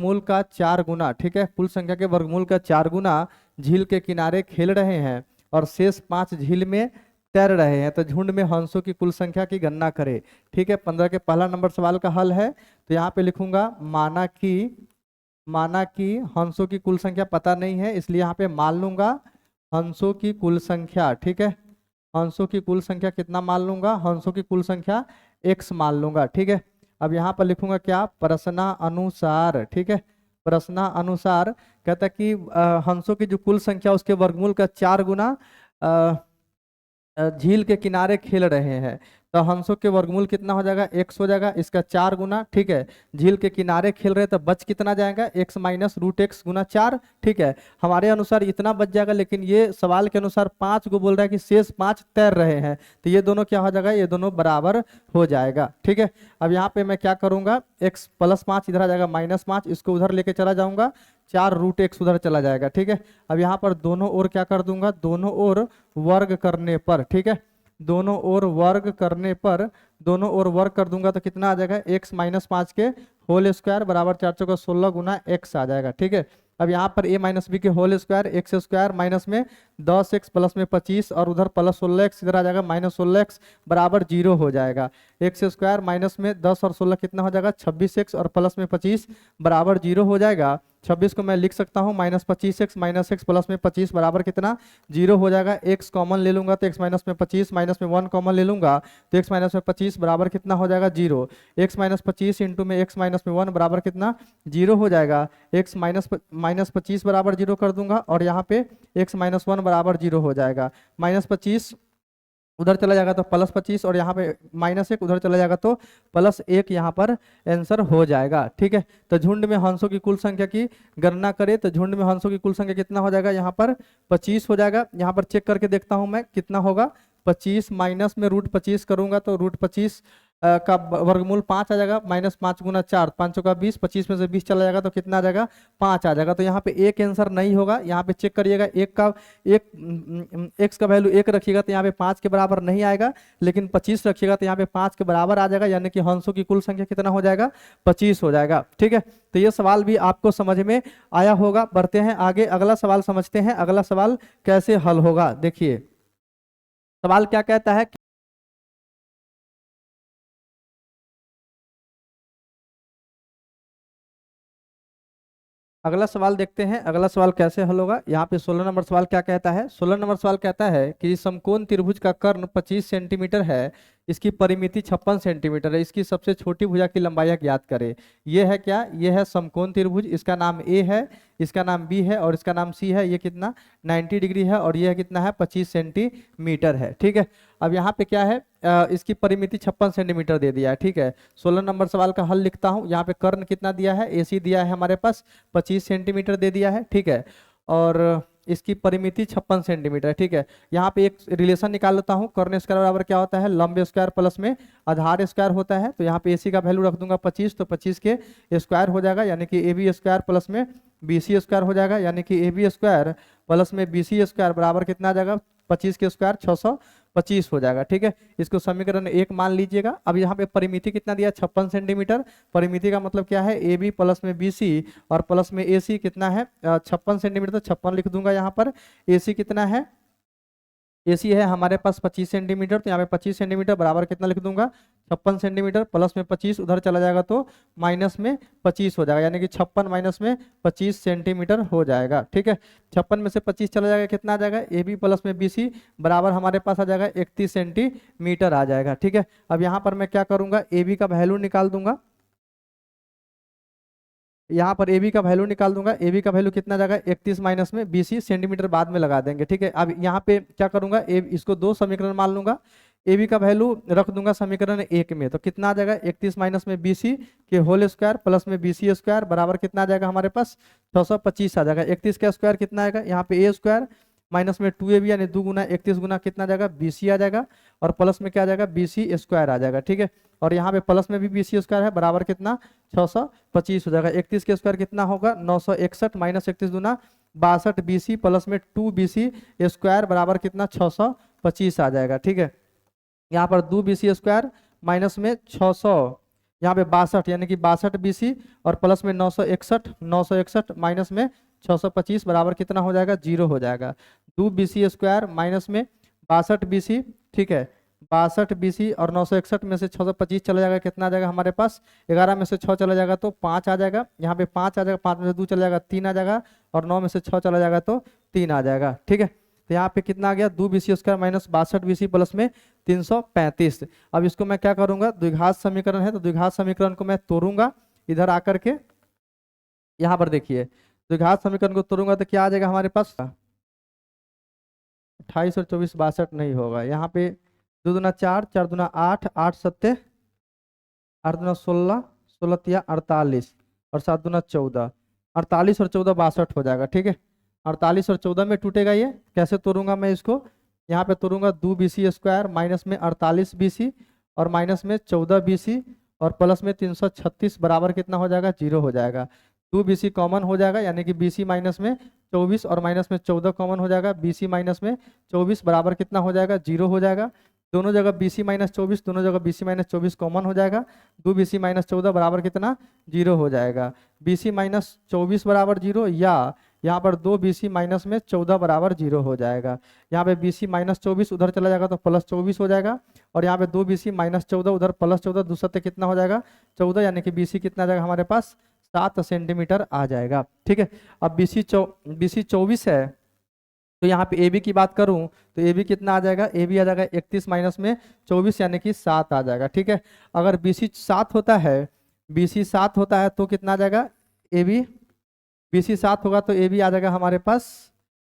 वर्गमूल का 4 गुना, ठीक है, कुल संख्या के वर्गमूल का 4 गुना झील के किनारे खेल रहे हैं और शेष 5 झील में तैर रहे हैं, तो झुंड में हंसों की कुल संख्या की गणना करें। ठीक है, 15 के पहला नंबर सवाल का हल है, तो यहाँ पे लिखूंगा माना कि हंसों की कुल संख्या पता नहीं है, इसलिए यहाँ पे मान लूंगा हंसों की कुल संख्या। ठीक है, हंसों की कुल संख्या कितना मान लूंगा, हंसों की कुल संख्या x मान लूंगा। ठीक है, अब यहाँ पर लिखूंगा क्या, प्रश्नानुसार। ठीक है, प्रश्नानुसार कहता है कि हंसों की जो कुल संख्या उसके वर्गमूल का 4 गुना झील के किनारे खेल रहे हैं, तो हंसों के वर्गमूल कितना हो जाएगा, x हो जाएगा, इसका 4 गुना। ठीक है, झील के किनारे खेल रहे हैं तो बच कितना जाएगा, x माइनस रूट एक्स गुना 4। ठीक है, हमारे अनुसार इतना बच जाएगा, लेकिन ये सवाल के अनुसार 5 को बोल रहा है कि शेष 5 तैर रहे हैं, तो ये दोनों क्या हो जाएगा, ये दोनों बराबर हो जाएगा। ठीक है, अब यहाँ पे मैं क्या करूंगा, x प्लस 5 इधर आ जाएगा माइनस 5, इसको उधर लेके चला जाऊंगा, 4 रूट एक्स उधर चला जाएगा। ठीक है, अब यहाँ पर दोनों ओर क्या कर दूंगा, दोनों ओर वर्ग करने पर, ठीक है, दोनों ओर वर्ग करने पर, दोनों ओर वर्ग कर दूंगा तो कितना आ जाएगा, x माइनस 5 के होल स्क्वायर बराबर 4 चौका 16 गुना x आ जाएगा। ठीक है, अब यहाँ पर a माइनस बी के whole square, X square minus में 10x प्लस में 25 और उधर प्लस 16x इधर आ जाएगा माइनस 16x बराबर 0 हो जाएगा। एक्स स्क्वायर माइनस में 10 और 16 कितना हो जाएगा, 26x और प्लस में 25 बराबर 0 हो जाएगा। 26 को मैं लिख सकता हूँ minus 25x minus x plus में 25 बराबर कितना, 0 हो जाएगा। x कॉमन ले लूंगा तो x माइनस में 25 माइनस में 1 कॉमन ले लूंगा तो x माइनस में 25 बराबर कितना हो जाएगा, 0। x माइनस 25 इंटू में x माइनस में 1 बराबर कितना, 0 हो जाएगा। x माइनस 25 बराबर 0 कर दूंगा और यहाँ पे x माइनस 1 बराबर 0 हो जाएगा। माइनस 25 उधर चला जाएगा तो प्लस 25 और यहाँ पे माइनस 1 उधर चला जाएगा तो प्लस 1 यहाँ पर आंसर हो जाएगा। ठीक है, तो झुंड में हंसों की कुल संख्या की गणना करें तो झुंड में हंसों की कुल संख्या कितना हो जाएगा, यहाँ पर 25 हो जाएगा। यहाँ पर चेक करके देखता हूँ मैं कितना होगा, 25 माइनस में रूट 25 करूंगा तो रूट 25 का वर्गमूल 5 आ जाएगा, माइनस 5 गुना 4, 5 का 20, 25 में से 20 चला जाएगा तो कितना आ जाएगा, 5 आ जाएगा। तो यहाँ पे एक आंसर नहीं होगा, यहाँ पे चेक करिएगा, एक्स का वैल्यू 1 रखिएगा तो यहाँ पे 5 के बराबर नहीं आएगा, लेकिन 25 रखिएगा तो यहाँ पे 5 के बराबर आ जाएगा, यानी कि हंसों की कुल संख्या कितना हो जाएगा, 25 हो जाएगा। ठीक है, तो ये सवाल भी आपको समझ में आया होगा। बढ़ते हैं आगे, अगला सवाल समझते हैं, अगला सवाल कैसे हल होगा। देखिए सवाल क्या कहता है, अगला सवाल देखते हैं अगला सवाल कैसे हल होगा। यहाँ पे 16 नंबर सवाल क्या कहता है, 16 नंबर सवाल कहता है कि समकोण त्रिभुज का कर्ण 25 सेंटीमीटर है, इसकी परिमिति 56 सेंटीमीटर है, इसकी सबसे छोटी भुजा की लंबाई ज्ञात करें। ये है क्या, ये है समकोण त्रिभुज, इसका नाम ए है, इसका नाम बी है और इसका नाम सी है। ये कितना 90 डिग्री है और यह कितना है 25 सेंटीमीटर है। ठीक है, अब यहाँ पे क्या है, इसकी परिमिति 56 सेंटीमीटर दे दिया है। ठीक है, 16 नंबर सवाल का हल लिखता हूँ। यहाँ पे कर्ण कितना दिया है, एसी दिया है हमारे पास 25 सेंटीमीटर दे दिया है। ठीक है, और इसकी परिमिति 56 सेंटीमीटर है। ठीक है, यहाँ पे एक रिलेशन निकाल लेता हूँ, कर्ण स्क्वायर बराबर क्या होता है, लंब स्क्वायर प्लस में आधार स्क्वायर होता है। तो यहाँ पे एसी का वैल्यू रख दूंगा 25, तो 25 के स्क्वायर हो जाएगा, यानी कि ए बी स्क्वायर प्लस में बीसी स्क्वायर हो जाएगा, यानी कि ए बी स्क्वायर प्लस में बीसी स्क्वायर बराबर कितना आ जाएगा, 25 के स्क्वायर 625 हो जाएगा। ठीक है, इसको समीकरण 1 मान लीजिएगा। अब यहाँ पे परिमिति कितना दिया, 56 सेंटीमीटर। परिमिति का मतलब क्या है, ए बी प्लस में बी सी और प्लस में ए सी कितना है 56 सेंटीमीटर, तो 56 लिख दूंगा। यहाँ पर ए सी कितना है, एसी है हमारे पास 25 सेंटीमीटर, तो यहाँ पे 25 सेंटीमीटर बराबर कितना लिख दूंगा, 56 सेंटीमीटर प्लस में 25 उधर चला जाएगा तो माइनस में 25 हो जाएगा, यानी कि 56 माइनस में 25 सेंटीमीटर हो जाएगा। ठीक है, 56 में से 25 चला जाएगा, कितना आ जाएगा, ए बी प्लस में बी सी बराबर हमारे पास आ जाएगा 31 सेंटीमीटर आ जाएगा। ठीक है, अब यहाँ पर मैं क्या करूंगा, ए बी का वैल्यू निकाल दूंगा, यहाँ पर ए बी का वैल्यू निकाल दूंगा। ए बी का वैल्यू कितना जाएगा, 31 माइनस में 20 सेंटीमीटर बाद में लगा देंगे। ठीक है, अब यहाँ पे क्या करूंगा, इसको 2 समीकरण मान लूंगा, ए बी का वैल्यू रख दूंगा समीकरण 1 में, तो कितना आ जाएगा 31 माइनस में 20 के होल स्क्वायर प्लस में 20 स्क्वायर बराबर कितना आ जाएगा हमारे पास 625 आ जाएगा। 31 का स्क्वायर कितना आएगा, यहाँ पे ए स्क्वायर माइनस में 2ab यानी 2 गुना 31 गुना कितना आ जाएगा 20 आ जाएगा, और प्लस में क्या आ जाएगा 20 स्क्वायर आ जाएगा। ठीक है, और यहाँ पे प्लस में भी 20 स्क्वायर है बराबर कितना 625 हो जाएगा। 31 के स्क्वायर कितना होगा 961 माइनस 31 गुना 62 BC प्लस में 2 BC स्क्वायर बराबर कितना 625 आ जाएगा। ठीक है, यहाँ पर 2 BC स्क्वायर माइनस में यहाँ पे 62 यानी कि 62 BC और प्लस में 961 माइनस में 625 बराबर कितना हो जाएगा, 0 हो जाएगा। 2 BC² माइनस में 62 BC, ठीक है, 62 BC और 961 में से 625 चला जाएगा, कितना आ जाएगा हमारे पास, 11 में से 6 चला जाएगा तो 5 आ जाएगा। यहाँ पे 5 आ जाएगा, 5 में से 2 चला जाएगा 3 आ जाएगा, और 9 में से 6 चला जाएगा तो 3 आ जाएगा। ठीक है, तो यहाँ पे कितना आ गया, 2 BC² माइनस 62 BC प्लस में 335। अब इसको मैं क्या करूंगा, द्विघात समीकरण है तो द्विघात समीकरण को मैं तोड़ूंगा इधर आकर के। यहाँ पर देखिए द्विघात समीकरण को तोड़ूंगा तो क्या आ जाएगा हमारे पास, 28 और 24 62 नहीं होगा। यहाँ पे 2 दूना 4, 4 दूना 8, 8 सत्ते 8 दूना 16, 16 तिया 48 और 7 दूना 14, 48 और 14 62 हो जाएगा। ठीक है, 48 और 14 में टूटेगा ये, कैसे तोड़ूंगा मैं इसको, यहाँ पे तोड़ूंगा 2 BC² माइनस में 48 BC और माइनस में 14 BC और प्लस में 336 बराबर कितना हो जाएगा, 0 हो जाएगा। 2 BC कॉमन हो जाएगा यानी कि BC माइनस में 24 और माइनस में 14 कॉमन हो जाएगा, BC माइनस में 24 बराबर कितना हो जाएगा, 0 हो जाएगा। दोनों जगह BC माइनस 24, दोनों जगह BC माइनस 24 कॉमन हो जाएगा, 2 BC माइनस 14 बराबर कितना, 0 हो जाएगा। BC माइनस 24 बराबर 0 या यहाँ पर 2 BC माइनस में 14 बराबर 0 हो जाएगा। यहाँ पे BC माइनस 24 उधर चला जाएगा तो प्लस 24 हो जाएगा, और यहाँ पे 2 BC माइनस 14 उधर प्लस 14, दूसरा कितना हो जाएगा 14, यानी कि BC कितना आ जाएगा हमारे पास 7 सेंटीमीटर आ जाएगा। ठीक है, अब BC 24 है तो यहाँ पे AB की बात करूं तो AB कितना आ जाएगा, AB आ जाएगा 31 माइनस में 24 यानी कि 7 आ जाएगा। ठीक है, अगर BC 7 होता है, BC 7 होता है तो कितना आ जाएगा AB, BC 7 होगा तो AB आ जाएगा हमारे पास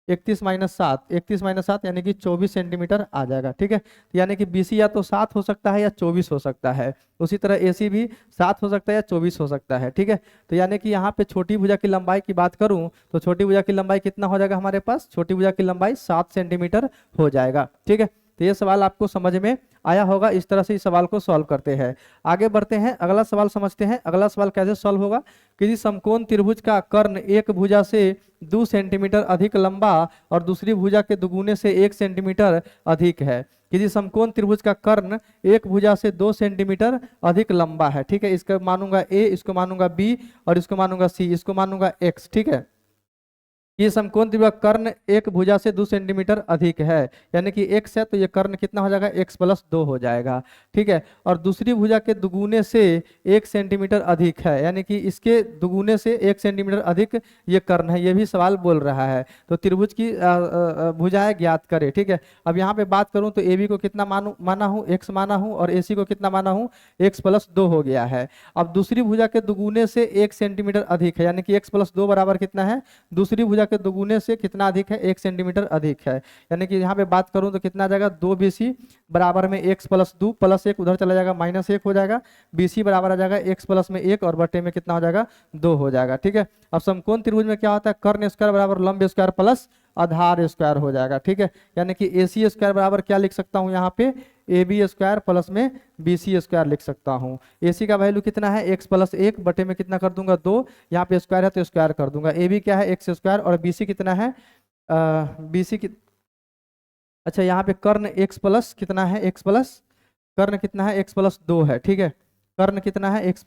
31 माइनस 7 यानी कि 24 सेंटीमीटर आ जाएगा। ठीक है, तो यानी कि BC या तो 7 हो सकता है या 24 हो सकता है, उसी तरह AC भी 7 हो सकता है या 24 हो सकता है। ठीक है, तो यानी कि यहाँ पे छोटी भुजा की लंबाई की बात करूं तो छोटी भुजा की लंबाई कितना हो जाएगा हमारे पास, छोटी भुजा की लंबाई 7 सेंटीमीटर हो जाएगा। ठीक है, तो ये सवाल आपको समझ में आया होगा, इस तरह से इस सवाल को सॉल्व करते हैं। आगे बढ़ते हैं, अगला सवाल समझते हैं। अगला सवाल कैसे सॉल्व होगा, किसी समकोण त्रिभुज का कर्ण एक भुजा से 2 सेंटीमीटर अधिक लंबा और दूसरी भुजा के दुगुने से 1 सेंटीमीटर अधिक है। किसी समकोण त्रिभुज का कर्ण एक भुजा से 2 सेंटीमीटर अधिक लंबा है। ठीक है, इसका मानूंगा A, इसको मानूंगा B और इसको मानूंगा C, इसको मानूंगा X। ठीक है, ये समकोण त्रिभुज कर्ण एक भुजा से 2 सेंटीमीटर अधिक है, यानी कि x है तो ये कर्ण कितना हो जाएगा, x प्लस 2 हो जाएगा। ठीक है, और दूसरी भुजा के दुगुने से 1 सेंटीमीटर अधिक है, यानी कि इसके दुगुने से 1 सेंटीमीटर अधिक ये कर्ण है, ये भी सवाल बोल रहा है। तो त्रिभुज की भुजाएं ज्ञात करें। ठीक है, अब यहाँ पे बात करूँ तो AB को कितना माना हूँ, x माना हूँ, और AC को कितना माना हूँ, x प्लस 2 हो गया है। अब दूसरी भुजा के दुगुने से 1 सेंटीमीटर अधिक है, यानी कि x प्लस 2 बराबर कितना है, दूसरी भुजा के दुगुने से कितना अधिक है, 1 सेंटीमीटर अधिक है। यानी कि यहाँ पे बात करूं तो कितना आ जाएगा, 2 BC बराबर में x प्लस 2 प्लस 1 उधर चला जाएगा माइनस 1 हो जाएगा, BC बराबर आ जाएगा x प्लस में 1 और बटे में कितना हो जाएगा 2 हो जाएगा। ठीक है, अब समकोण त्रिभुज में क्या होता है, कर्ण स्क्वायर बराबर लंब स्क्वायर प्लस आधार स्क्वायर हो जाएगा। ठीक है, यानी कि AC स्क्वायर बराबर क्या लिख सकता हूँ यहाँ पे, AB स्क्वायर प्लस में BC स्क्वायर लिख सकता हूँ। AC का वैल्यू कितना है, x प्लस 1 बटे में कितना कर दूंगा 2, यहाँ पे स्क्वायर है तो स्क्वायर कर दूंगा। AB क्या है x स्क्वायर और BC कितना है BC की, अच्छा यहाँ पे कर्ण x प्लस कितना है, x प्लस कर्ण कितना है, x प्लस 2 है। ठीक है, कर्ण कितना है, x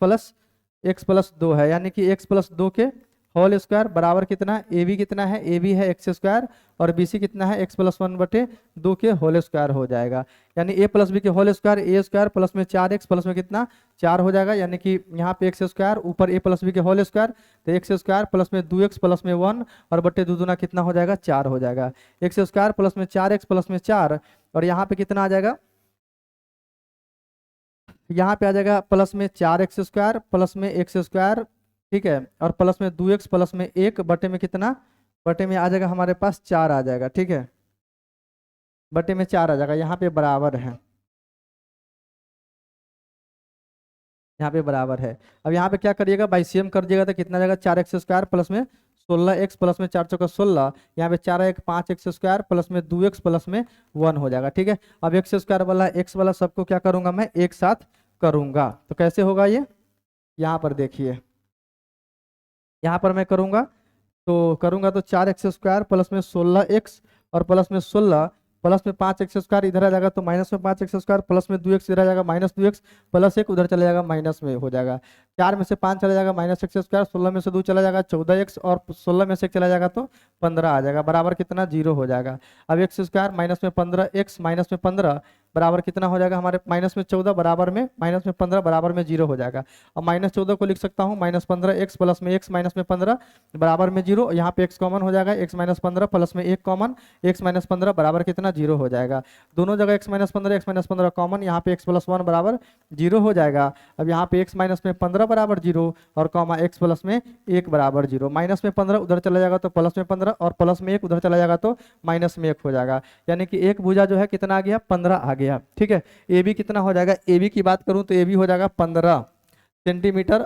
प्लस 2 है, यानी कि x प्लस 2 के होल स्क्वायर बराबर कितना है, AB कितना है, AB है x स्क्वायर और BC कितना है, x प्लस 1 बटे 2 के होल स्क्वायर हो जाएगा। यानी A प्लस B के whole square, A square plus में 4x प्लस में कितना 4 हो जाएगा, यानी कि यहाँ पे x स्क्वायर ऊपर A प्लस B के होल स्क्वायर, तो x स्क्वायर प्लस में 2x प्लस में 1 और बटे 2 दूना कितना हो जाएगा 4 हो जाएगा। x स्क्वायर प्लस में 4x प्लस में 4 और यहाँ पे कितना आ जाएगा, यहाँ पे आ जाएगा प्लस में 4x स्क्वायर प्लस में x स्क्वायर। ठीक है, और प्लस में 2x प्लस में 1 बटे में कितना, बटे में आ जाएगा हमारे पास 4 आ जाएगा। ठीक है, बटे में 4 आ जाएगा, यहाँ पे बराबर है, यहाँ पे बराबर है। अब यहाँ पे क्या करिएगा, बाइसियम कर दिएगा तो कितना जाएगा, 4x स्क्वायर प्लस में 16x प्लस में 4 चौका 16, यहाँ पे 4 1 5x स्क्वायर प्लस में 2x प्लस में 1 हो जाएगा। ठीक है, अब x स्क्वायर वाला x वाला सबको क्या करूंगा मैं एक साथ करूंगा, तो कैसे होगा ये, यहाँ पर देखिए, यहाँ पर मैं करूंगा तो 4x स्क्वायर प्लस में 16x और प्लस में 16 प्लस में 5x² इधर आ जाएगा तो माइनस में 5x², प्लस में 2x इधर आ जाएगा -2x, प्लस 1 उधर चला जाएगा माइनस में हो जाएगा। 4 में से 5 चला जाएगा -x², 16 में से 2 चला जाएगा 14x, और 16 में से 1 चला जाएगा तो 15 आ जाएगा, बराबर कितना 0 हो जाएगा। अब x² माइनस में 15x माइनस में 15 बराबर कितना हो जाएगा हमारे माइनस में 14 बराबर में माइनस में 15 बराबर में 0 हो जाएगा। अब -14 को लिख सकता हूँ -15x प्लस में x माइनस में 15 बराबर में 0, यहाँ पे x कॉमन हो जाएगा, x माइनस 15 प्लस में 1 कॉमन, x माइनस 15 बराबर कितना 0 हो जाएगा। दोनों जगह x माइनस 15 कॉमन, यहाँ पे x प्लस 1 बराबर 0 हो जाएगा। अब यहाँ पे x माइनस में 15 बराबर 0 और कॉमा x प्लस में 1 बराबर 0, माइनस में 15 उधर चला जाएगा तो प्लस में 15 और प्लस में 1 उधर चला जाएगा तो माइनस में 1 हो जाएगा, यानी कि एक भुजा जो है कितना आ गया 15 आ गया। ठीक है, ए बी कितना हो जाएगा, ए बी की बात करूं तो ए बी हो जाएगा 15 सेंटीमीटर,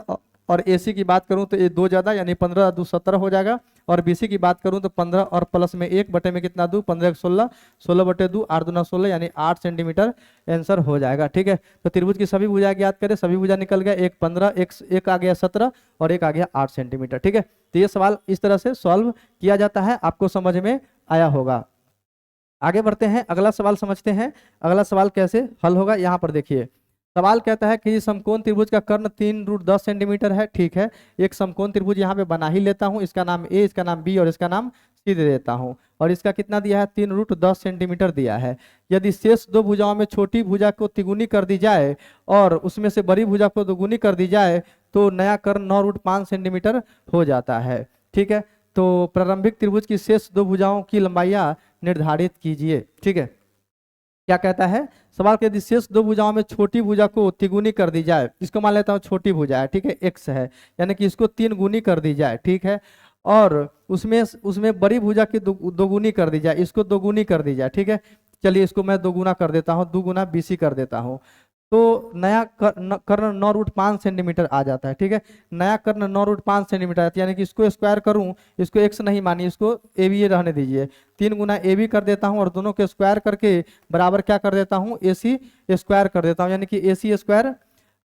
और ए सी की बात करूं तो ये 2 ज्यादा यानी 15 2 17 हो जाएगा, और बी सी की बात करूं तो 15 और प्लस में 1 बटे में कितना 2, 15 16, 16 बटे 2 8 दूना 16 यानी 8 सेंटीमीटर आंसर हो जाएगा। ठीक है, तो त्रिभुज की सभी भुजा याद करें, सभी भुजा निकल गया, एक 15 एक आ गया 17 और एक आ गया 8 सेंटीमीटर। ठीक है, तो ये सवाल इस तरह से सॉल्व किया जाता है, आपको समझ में आया होगा। आगे बढ़ते हैं, अगला सवाल समझते हैं। अगला सवाल कैसे हल होगा, यहाँ पर देखिए सवाल कहता है कि समकोण त्रिभुज का कर्ण 3√10 सेंटीमीटर है। ठीक है, एक समकोण त्रिभुज यहाँ पे बना ही लेता हूँ, इसका नाम ए, इसका नाम बी और इसका नाम सी दे देता हूँ, और इसका कितना दिया है 3√10 सेंटीमीटर दिया है। यदि शेष दो भुजाओं में छोटी भुजा को तिगुनी कर दी जाए और उसमें से बड़ी भुजा को दोगुनी कर दी जाए तो नया कर्ण 9√5 सेंटीमीटर हो जाता है। ठीक है, तो प्रारंभिक त्रिभुज की शेष दो भुजाओं की लंबाइयां निर्धारित कीजिए। ठीक है, क्या कहता है सवाल के, यदि शेष दो भुजाओं में छोटी भुजा को तिगुनी कर दी जाए, इसको मान लेता हूँ छोटी भुजा है, ठीक है x है, यानी कि इसको 3 गुनी कर दी जाए। ठीक है, और उसमें बड़ी भुजा की दोगुनी कर दी जाए, इसको दोगुनी कर दी जाए। ठीक है, चलिए इसको मैं 2 गुना कर देता हूँ, 2 गुना BC कर देता हूँ, तो नया कर्ण 9√5 सेंटीमीटर आ जाता है। ठीक है, नया कर्ण 9√5 सेंटीमीटर आता है, यानी कि इसको स्क्वायर करूं, इसको x नहीं मानिए, इसको ए बी रहने दीजिए, 3 गुना ए बी कर देता हूं और दोनों के स्क्वायर करके बराबर क्या कर देता हूं AC स्क्वायर कर देता हूं, यानी कि AC स्क्वायर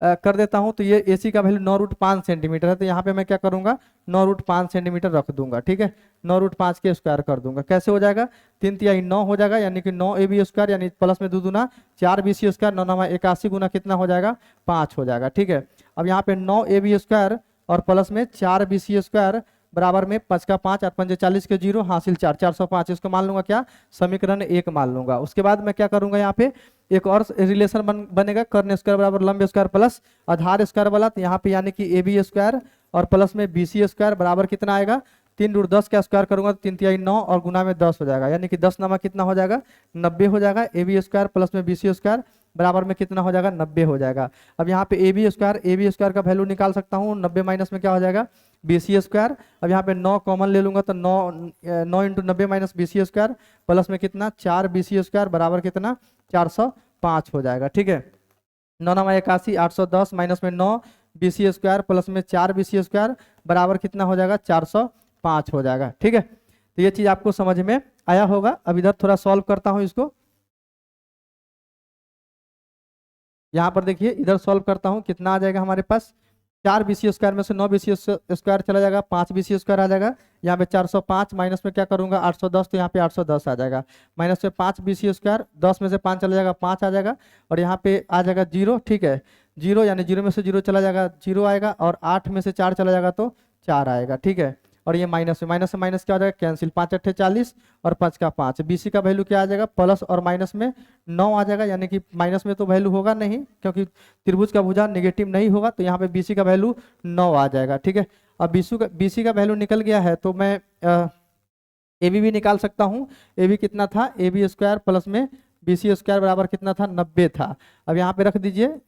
कर देता हूं, तो ये AC का वैल्यू 9√5 सेंटीमीटर है, तो यहाँ पे मैं क्या करूंगा 9√5 सेंटीमीटर रख दूंगा। ठीक है, 9√5 के स्क्वायर कर दूंगा, कैसे हो जाएगा 3 तिहाई 9 हो जाएगा, यानी कि 9 AB स्क्वायर यानी प्लस में 2 दूना 4 BC स्क्वायर, 9 9 81 गुना कितना हो जाएगा 5 हो जाएगा। ठीक है, अब यहाँ पे 9 AB स्क्वायर और प्लस में 4 BC स्क्वायर बराबर में 5 का 5 8 5 40 के 0 हासिल 4 405, इसको मान लूंगा क्या समीकरण 1 मान लूंगा। उसके बाद मैं क्या करूंगा, यहाँ पे एक और रिलेशन बनेगा, कर्ण स्क्वायर बराबर लंब स्क्वायर प्लस आधार स्क्वायर वाला, तो यहाँ पे यानी कि AB स्क्वायर और प्लस में BC स्क्वायर बराबर कितना आएगा 3√10 का स्क्वायर करूंगा तो 3 तिहाई 9 और गुना में 10 हो जाएगा, यानी कि 10 नामा कितना हो जाएगा 90 हो जाएगा। AB स्क्वायर प्लस में BC स्क्वायर बराबर में कितना हो जाएगा 90 हो जाएगा। अब यहाँ पे AB स्क्वायर का वैल्यू निकाल सकता हूँ, 90 माइनस में क्या हो जाएगा BC स्क्वायर। अब यहाँ पे 9 कॉमन ले लूंगा तो 9 into 90 minus BC square plus में कितना 4 BC स्क्वायर बराबर कितना 405 हो जाएगा। ठीक है, 9 9 81 810 माइनस में 9 BC स्क्वायर प्लस में 4 BC स्क्वायर बराबर कितना हो जाएगा 405 हो जाएगा। ठीक है, तो ये चीज आपको समझ में आया होगा। अब इधर थोड़ा सॉल्व करता हूं इसको, यहाँ पर देखिए इधर सॉल्व करता हूँ, कितना आ जाएगा हमारे पास 4 BC स्क्वायर में से 9 BC स्क्वायर चला जाएगा, 5 BC स्क्वायर आ जाएगा, यहाँ पे 405 माइनस में क्या करूंगा 810, तो यहाँ पे 810 आ जाएगा, माइनस में 5 BC स्क्वायर 10 में से 5 चला जाएगा 5 आ जाएगा, और यहाँ पे आ जाएगा 0। ठीक है, 0 यानी 0 में से 0 चला जाएगा 0 आएगा, और 8 में से 4 चला जाएगा तो 4 आएगा। ठीक है, और ये माइनस से माइनस क्या हो जाएगा कैंसिल, 5 8 40 और 5 का 5, BC का वैल्यू क्या आ जाएगा प्लस और माइनस में 9 आ जाएगा, यानी कि माइनस में तो वैल्यू होगा नहीं क्योंकि त्रिभुज का भुजा नेगेटिव नहीं होगा, तो यहाँ पे BC का वैल्यू 9 आ जाएगा। ठीक है, अब BC का वैल्यू निकल गया है तो मैं AB भी निकाल सकता हूँ। AB कितना था AB स्क्वायर प्लस में BC स्क्वायर बराबर कितना था 90 था। अब यहाँ पे रख दीजिए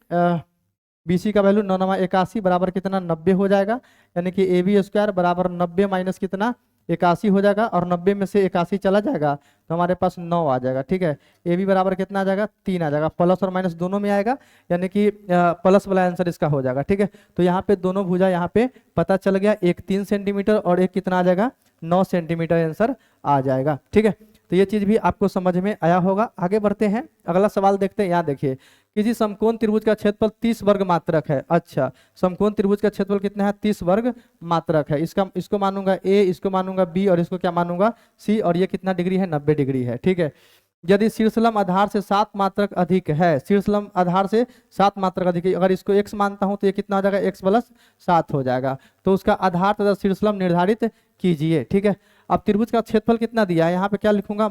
BC का वैल्यू 9 9 81 बराबर कितना 90 हो जाएगा, यानी कि AB स्क्वायर बराबर 90 माइनस कितना 81 हो जाएगा, और 90 में से 81 चला जाएगा तो हमारे पास 9 आ जाएगा। ठीक है, AB बराबर कितना आ जाएगा 3 आ जाएगा, प्लस और माइनस दोनों में आएगा, यानी कि प्लस वाला आंसर इसका हो जाएगा। ठीक है, तो यहाँ पे दोनों भुजा यहाँ पे पता चल गया, एक 3 सेंटीमीटर और एक कितना आ जाएगा 9 सेंटीमीटर आंसर आ जाएगा। ठीक है, तो ये चीज भी आपको समझ में आया होगा। आगे बढ़ते हैं, अगला सवाल देखते हैं। यहाँ देखिए किसी समकोण त्रिभुज का क्षेत्रफल 30 वर्ग मात्रक है। अच्छा, समकोण त्रिभुज का क्षेत्रफल कितना है 30 वर्ग मात्रक है, इसको मानूंगा A, इसको मानूंगा B और इसको क्या मानूंगा C, और ये कितना डिग्री है 90 डिग्री है। ठीक है, यदि शीर्षलंब आधार से 7 मात्रक अधिक है, शीर्षलंब आधार से 7 मात्रक अधिक है, अगर इसको x मानता हूं तो ये कितना हो जाएगा, x प्लस 7 हो जाएगा। तो उसका आधार तथा शीर्षलंब निर्धारित कीजिए। ठीक है, अब त्रिभुज का क्षेत्रफल कितना दिया है, यहाँ पे क्या लिखूंगा,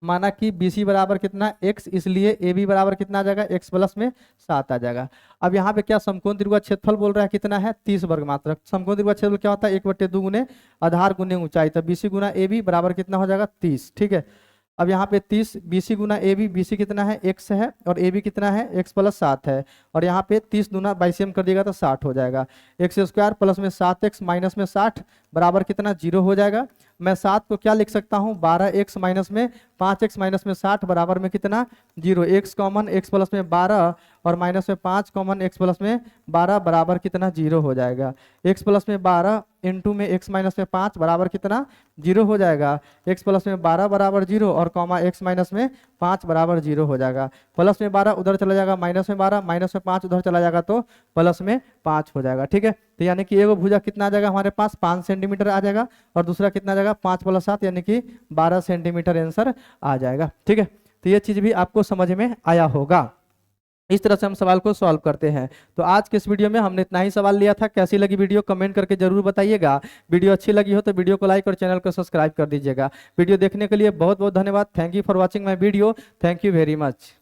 माना कि BC बराबर कितना x, इसलिए AB बराबर कितना आ जाएगा, x प्लस में 7 आ जाएगा। अब यहाँ पे क्या समकोण त्रिभुज का क्षेत्रफल बोल रहा है कितना है, 30 वर्ग मात्रक। समकोण त्रिभुज का क्षेत्रफल क्या होता है, 1/2 गुने आधार गुने ऊंचाई, तो BC गुना AB बराबर कितना हो जाएगा, 30। ठीक है, अब यहाँ पे 30 BC गुना AB, BC कितना है x है और AB कितना है x प्लस 7 है, और यहाँ पे 30 दूना बाईसियम कर दिएगा तो 60 हो जाएगा। एक्स स्क्वायर प्लस में 7x माइनस में 60 बराबर कितना, 0 हो जाएगा। मैं 7 को क्या लिख सकता हूँ, 12x माइनस में 5x माइनस में 60 बराबर में कितना, 0। x कॉमन, x प्लस में 12 और माइनस में 5 कॉमन, x प्लस में 12 बराबर कितना, 0 हो जाएगा। x प्लस में 12 इंटू में x माइनस में 5 बराबर कितना, 0 हो जाएगा। x प्लस में 12 बराबर 0 और कॉमा x माइनस में 5 बराबर 0 हो जाएगा। प्लस में 12 उधर चला जाएगा, माइनस में 12, माइनस में 5 उधर चला जाएगा तो प्लस में 5 हो जाएगा। ठीक है, तो यानी कि एगो भुजा कितना आ जाएगा हमारे पास, 5 सेंटीमीटर आ जाएगा, और दूसरा कितना आ जाएगा, 5 प्लस 7 यानी कि 12 सेंटीमीटर आंसर आ जाएगा। ठीक है, तो ये चीज भी आपको समझ में आया होगा। इस तरह से हम सवाल को सॉल्व करते हैं। तो आज के इस वीडियो में हमने इतना ही सवाल लिया था। कैसी लगी वीडियो कमेंट करके जरूर बताइएगा। वीडियो अच्छी लगी हो तो वीडियो को लाइक और चैनल को सब्सक्राइब कर दीजिएगा। वीडियो देखने के लिए बहुत बहुत धन्यवाद। Thank you for watching my video. Thank you very much.